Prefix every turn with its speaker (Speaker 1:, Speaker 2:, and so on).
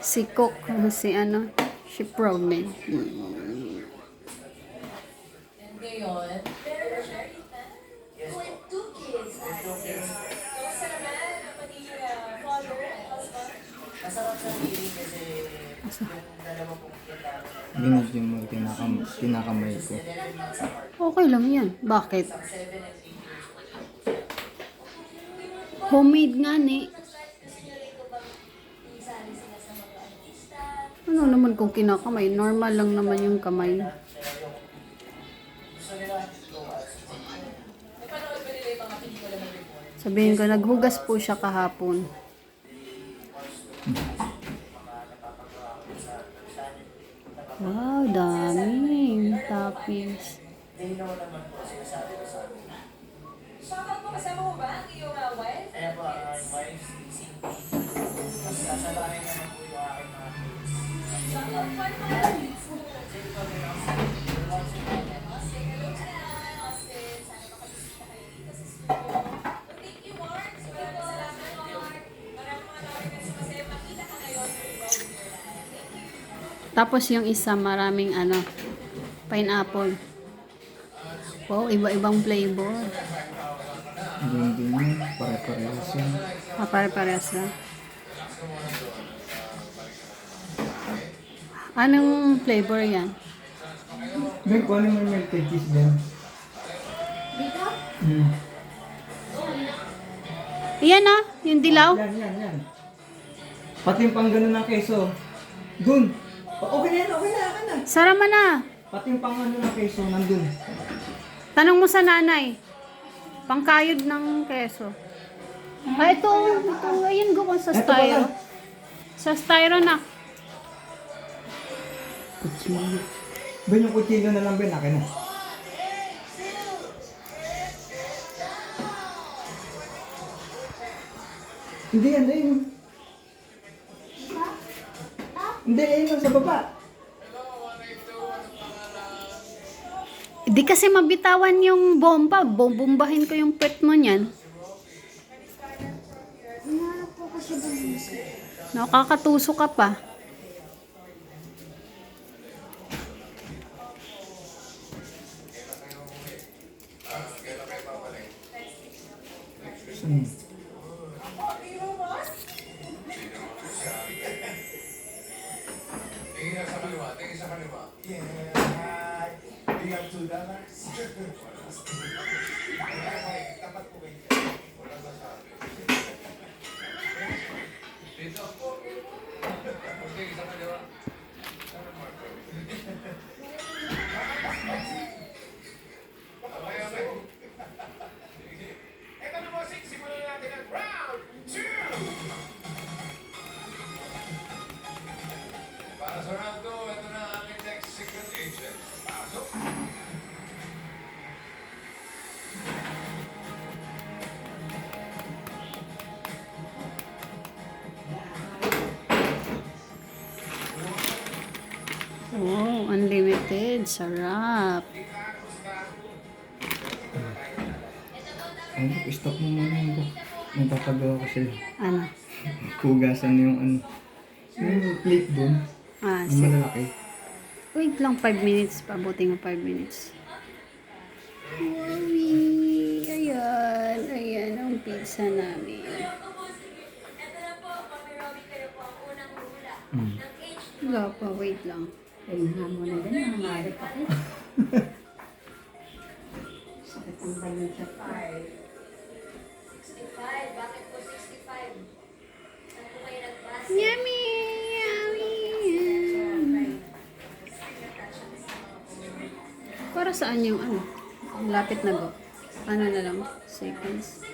Speaker 1: Si Cook, si ano, si Promin.
Speaker 2: And ngayon, meron siya with two kids. Kamusta naman ang magiging father and husband?
Speaker 3: Masarap sa feeling kasi yung dalawa pong kita.
Speaker 4: Binigyan mo tinakamay ko.
Speaker 1: Okay lang yan. Bakit? Homemade nga ni. Ano naman kung kinakamay? Normal lang naman yung kamay. Sabihin ko, naghugas po siya kahapon. Wow, dami. Toppings.
Speaker 2: Shoutout mo, kasama mo ba ang iyong wife?
Speaker 3: Kaya po, wife, si mas nasa bahay naman po yung aking mga kids.
Speaker 2: Shoutout mo naman. Austin, hello dyan. Austin, sana makabisita kayo dito sa studio. Thank you, Mark. Maraming salamat, Mark. Maraming mga tawag na sumasaya. Makita ka ngayon.
Speaker 1: Tapos yung isa, maraming ano, pineapple. Wow, iba-ibang flavor.
Speaker 4: Hindi yun, pare-parehas yan.
Speaker 1: Pare-parehas lang. Anong flavor yan?
Speaker 4: Ben, kung ano yung melted cheese din?
Speaker 2: Dito?
Speaker 1: Yan ah, yung dilaw.
Speaker 4: Yan. Pati yung pang ganun ng keso. Dun. Okay na yan, okay na.
Speaker 1: Sarama na.
Speaker 4: Pati yung pang ano ng keso, nandun.
Speaker 1: Tanong mo sa nanay. Pangkayod ng keso. Ah, ito, ayun ko sa
Speaker 4: Eto
Speaker 1: styro.
Speaker 4: pala.
Speaker 1: Sa styro na.
Speaker 4: Kutsilyo. Ben, yung kutsilyo na lang, Ben, akin na. Hindi yan, ayun. Hindi, ayun lang sa baba.
Speaker 1: Di kasi mabitawan yung bomba. Bombahin ko yung pet mo niyan. Nakakatuso ka pa.
Speaker 4: Saan?
Speaker 5: Ito na bossing, simulan natin ang round 2! Para sa round 2, ito na ang aking next secret agent. Pasok!
Speaker 1: Oh, unlimited. Sarap.
Speaker 4: Ay, stop mo muna yung book. Nagpapagawa ko sila.
Speaker 1: Ano?
Speaker 4: Hugasan yung ano. Yung plate dun.
Speaker 1: Ah,
Speaker 4: Yung
Speaker 1: sige.
Speaker 4: malalaki.
Speaker 1: Wait lang 5 minutes. Pabuti nga 5 minutes. Yummy! Ayan ang pizza namin.
Speaker 2: Ito na po, Mami Robby, kayo po ang unang hula.
Speaker 4: Hmm.
Speaker 2: Ng age
Speaker 1: Wala pa, wait lang.
Speaker 6: Kailangan mo na din, nangangarap ako. Sakit ang bayan sa
Speaker 2: 65. Bakit po 65? Saan po kayo nagpasa?
Speaker 1: Yummy! Para saan yung ano? Lapit na go. Ano na lang? Seconds.